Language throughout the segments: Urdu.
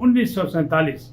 1947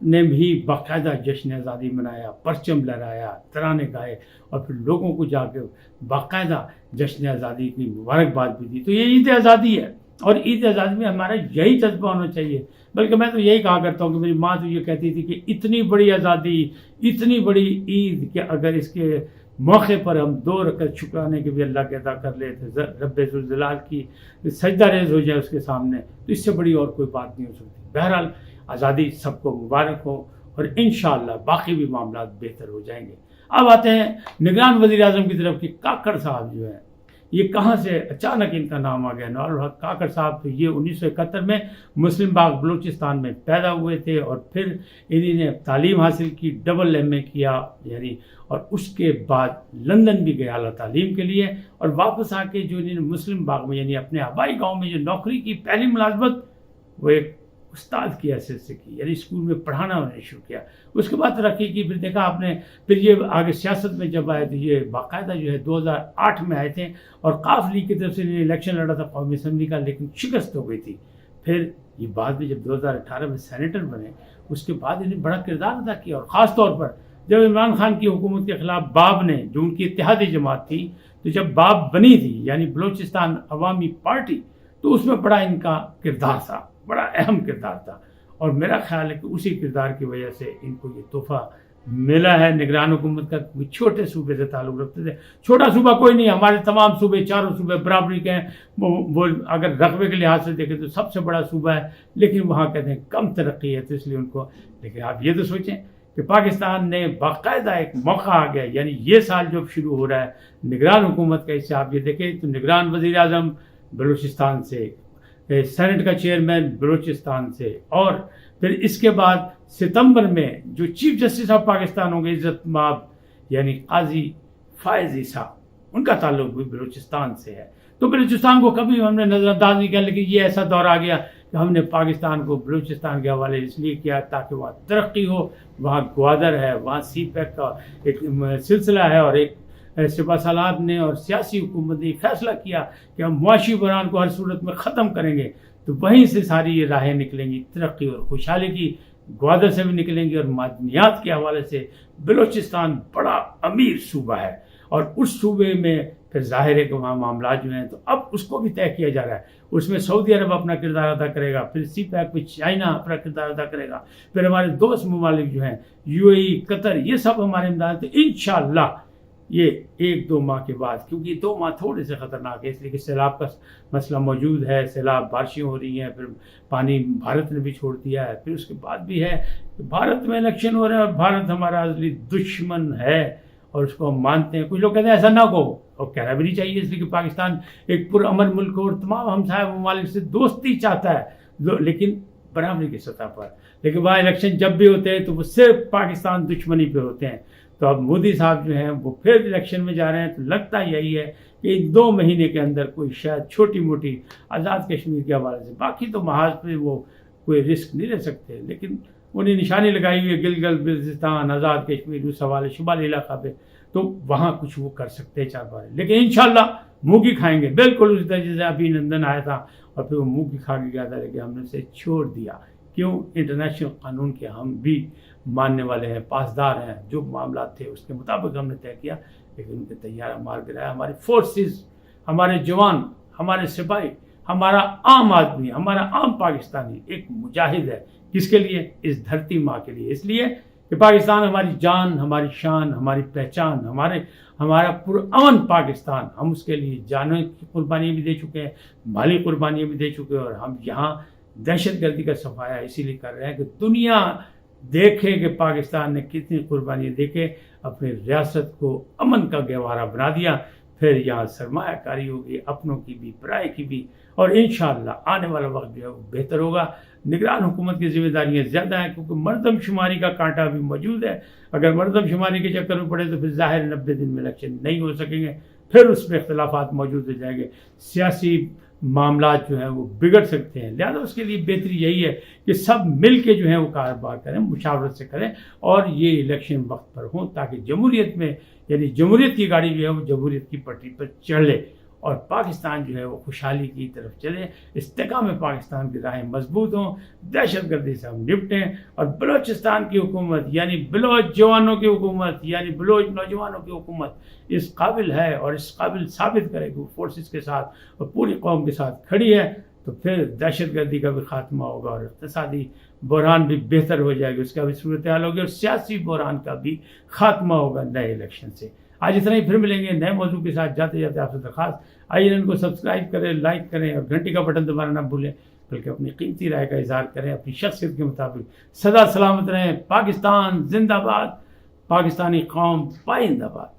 نے بھی باقاعدہ جشن آزادی منایا، پرچم لہرایا، ترانے گائے اور پھر لوگوں کو جا کے باقاعدہ جشن آزادی کی مبارکباد بھی دی۔ تو یہ عید آزادی ہے، اور عید آزادی میں ہمارا یہی جذبہ ہونا چاہیے۔ بلکہ میں تو یہی کہا کرتا ہوں کہ میری ماں تو یہ کہتی تھی کہ اتنی بڑی آزادی، اتنی بڑی عید کہ اگر اس کے موقع پر ہم 2 رکعت شکرانے کے بھی اللہ کے ادا کر لے تو رب ذوالجلال کی سجدہ ریز ہو جائے اس کے سامنے، تو اس سے بڑی اور کوئی بات نہیں ہو سکتی۔ بہرحال آزادی سب کو مبارک ہو، اور انشاءاللہ باقی بھی معاملات بہتر ہو جائیں گے۔ اب آتے ہیں نگران وزیر اعظم کی طرف کہ کاکڑ صاحب جو ہیں، یہ کہاں سے اچانک ان کا نام آ گیا؟ نوال الحق کاکڑ صاحب تو یہ 1971 میں مسلم باغ بلوچستان میں پیدا ہوئے تھے، اور پھر انہی نے تعلیم حاصل کی، ڈبل MA کیا یعنی، اور اس کے بعد لندن بھی گئے اعلیٰ تعلیم کے لیے، اور واپس آ کے جو انہوں نے مسلم باغ میں یعنی اپنے آبائی گاؤں میں جو نوکری کی، پہلی ملازمت وہ ایک استاد کی حیثیت سے کی، یعنی اسکول میں پڑھانا انہوں نے شروع کیا۔ اس کے بعد ترقی کی، پھر دیکھا آپ نے، پھر یہ آگے سیاست میں جب آئے تو یہ باقاعدہ جو ہے 2008 میں آئے تھے، اور قاف لیگ کی طرف سے انہوں نے الیکشن لڑا تھا قومی اسمبلی کا، لیکن شکست ہو گئی تھی۔ پھر یہ بعد میں جب 2018 میں سینیٹر بنے، اس کے بعد انہیں بڑا کردار ادا کیا، اور خاص طور پر جب عمران خان کی حکومت کے خلاف باب نے، جو ان کی اتحادی جماعت تھی، تو جب باب بنی تھی یعنی بلوچستان عوامی پارٹی، تو اس میں بڑا ان کا کردار تھا، بڑا اہم کردار تھا، اور میرا خیال ہے کہ اسی کردار کی وجہ سے ان کو یہ تحفہ ملا ہے نگران حکومت کا۔ چھوٹے صوبے سے تعلق رکھتے تھے، چھوٹا صوبہ کوئی نہیں، ہمارے تمام صوبے، چاروں صوبے برابری کے ہیں، وہ اگر رقبے کے لحاظ سے دیکھیں تو سب سے بڑا صوبہ ہے، لیکن وہاں کہتے ہیں کم ترقی ہے، تو اس لیے ان کو۔ لیکن آپ یہ تو سوچیں کہ پاکستان نے باقاعدہ ایک موقع آ گیا، یعنی یہ سال جو شروع ہو رہا ہے نگران حکومت کا، اس سے آپ یہ دیکھیں تو نگران وزیر اعظم بلوچستان سے، سینٹ کا چیئرمین بلوچستان سے، اور پھر اس کے بعد ستمبر میں جو چیف جسٹس آف پاکستان ہوں گے عزت مآب یعنی قاضی فائز عیسیٰ، ان کا تعلق بھی بلوچستان سے ہے۔ تو بلوچستان کو کبھی ہم نے نظر انداز نہیں کیا، لیکن یہ ایسا دور آ گیا کہ ہم نے پاکستان کو بلوچستان کے حوالے اس لیے کیا تاکہ وہاں ترقی ہو، وہاں گوادر ہے، وہاں CPEC کا ایک سلسلہ ہے، اور ایک سپہ سالار نے اور سیاسی حکومت نے فیصلہ کیا کہ ہم معاشی بحران کو ہر صورت میں ختم کریں گے، تو وہیں سے ساری یہ راہیں نکلیں گی ترقی اور خوشحالی کی، گوادر سے بھی نکلیں گی، اور معدنیات کے حوالے سے بلوچستان بڑا امیر صوبہ ہے، اور اس صوبے میں پھر ظاہر ہے کہ وہاں معاملات جو ہیں تو اب اس کو بھی طے کیا جا رہا ہے، اس میں سعودی عرب اپنا کردار ادا کرے گا، پھر CPEC میں چائنا اپنا کردار ادا کرے گا، پھر ہمارے دوست ممالک جو ہیں UAE، قطر، یہ سب ہمارے امداد، انشاءاللہ یہ 1-2 ماہ کے بعد، کیونکہ 2 ماہ تھوڑے سے خطرناک ہے، اس لیے کہ سیلاب کا مسئلہ موجود ہے، سیلاب، بارشیں ہو رہی ہیں، پھر پانی بھارت نے بھی چھوڑ دیا ہے، پھر اس کے بعد بھی ہے کہ بھارت میں الیکشن ہو رہے ہیں، اور بھارت ہمارا اصلی دشمن ہے، اور اس کو ہم مانتے ہیں۔ کچھ لوگ کہتے ہیں ایسا نہ کہو، اور کہنا بھی نہیں چاہیے، اس لیے کہ پاکستان ایک پرامن ملک ہو، اور تمام ہمسایہ ممالک سے دوستی چاہتا ہے، لیکن برابری کی سطح پر، لیکن وہاں الیکشن جب بھی ہوتے ہیں تو وہ صرف پاکستان دشمنی پہ ہوتے ہیں۔ تو اب مودی صاحب جو ہیں وہ پھر الیکشن میں جا رہے ہیں، تو لگتا یہی ہے کہ ان 2 مہینے کے اندر کوئی شاید چھوٹی موٹی آزاد کشمیر کے حوالے سے، باقی تو محاذ پہ وہ کوئی رسک نہیں لے سکتے، لیکن انہیں نشانی لگائی ہوئی ہے گلگت بلتستان، آزاد کشمیر، اس حوالے شمالی علاقہ پہ، تو وہاں کچھ وہ کر سکتے ہیں 4 بار، لیکن انشاءاللہ موگی کھائیں گے، بالکل اسی طرح جیسے ابھی نندن آیا تھا اور پھر وہ موگی کھا کے گیا تھا، لیکن ہم نے اسے چھوڑ دیا۔ کیوں؟ انٹرنیشنل قانون کے ہم بھی ماننے والے ہیں، پاسدار ہیں، جو معاملات تھے اس کے مطابق ہم نے طے کیا، لیکن ان کے طیارہ مار گرایا۔ ہماری فورسز، ہمارے جوان، ہمارے سپاہی، ہمارا عام آدمی، ہمارا عام پاکستانی ایک مجاہد ہے، کس کے لیے؟ اس دھرتی ماں کے لیے، اس لیے کہ پاکستان ہماری جان، ہماری شان، ہماری پہچان، ہمارا پرامن پاکستان، ہم اس کے لیے جانوں کی قربانیاں بھی دے چکے ہیں، مالی قربانیاں بھی دے چکے ہیں، اور ہم یہاں دہشت گردی کا صفایا اسی لیے کر رہے ہیں کہ دنیا دیکھے کہ پاکستان نے کتنی قربانیاں دے کے اپنی ریاست کو امن کا گہوارہ بنا دیا۔ پھر یہاں سرمایہ کاری ہوگی، اپنوں کی بھی، پرائے کی بھی، اور انشاءاللہ آنے والا وقت جو ہے وہ بہتر ہوگا۔ نگران حکومت کی ذمہ داریاں زیادہ ہیں، کیونکہ مردم شماری کا کانٹا بھی موجود ہے، اگر مردم شماری کے چکر میں پڑے تو پھر ظاہر 90 دن میں الیکشن نہیں ہو سکیں گے، پھر اس میں اختلافات موجود ہو جائیں گے، سیاسی معاملات جو ہیں وہ بگڑ سکتے ہیں۔ لہذا اس کے لیے بہتری یہی ہے کہ سب مل کے جو ہیں وہ کاروبار کریں، مشاورت سے کریں، اور یہ الیکشن وقت پر ہوں، تاکہ جمہوریت میں، یعنی جمہوریت کی گاڑی جو ہے وہ جمہوریت کی پٹری پر چڑھ لے، اور پاکستان جو ہے وہ خوشحالی کی طرف چلے، استحکام پاکستان کی راہیں مضبوط ہوں، دہشت گردی سے ہم نپٹیں، اور بلوچستان کی حکومت یعنی بلوچ جوانوں کی حکومت یعنی بلوچ نوجوانوں کی حکومت اس قابل ہے اور اس قابل ثابت کرے کہ وہ فورسز کے ساتھ اور پوری قوم کے ساتھ کھڑی ہے، تو پھر دہشت گردی کا بھی خاتمہ ہوگا اور اقتصادی بحران بھی بہتر ہو جائے گی، اس کا بھی صورتحال ہوگی، اور سیاسی بحران کا بھی خاتمہ ہوگا نئے الیکشن سے۔ آج اتنا ہی، پھر ملیں گے نئے موضوع کے ساتھ۔ جاتے جاتے آپ سے درخواست، آئیے ان کو سبسکرائب کریں، لائک کریں اور گھنٹی کا بٹن دبانا نہ بھولیں، بلکہ اپنی قیمتی رائے کا اظہار کریں اپنی شخصیت کے مطابق۔ سدا سلامت رہیں، پاکستان زندہ باد، پاکستانی قوم پائندہ باد۔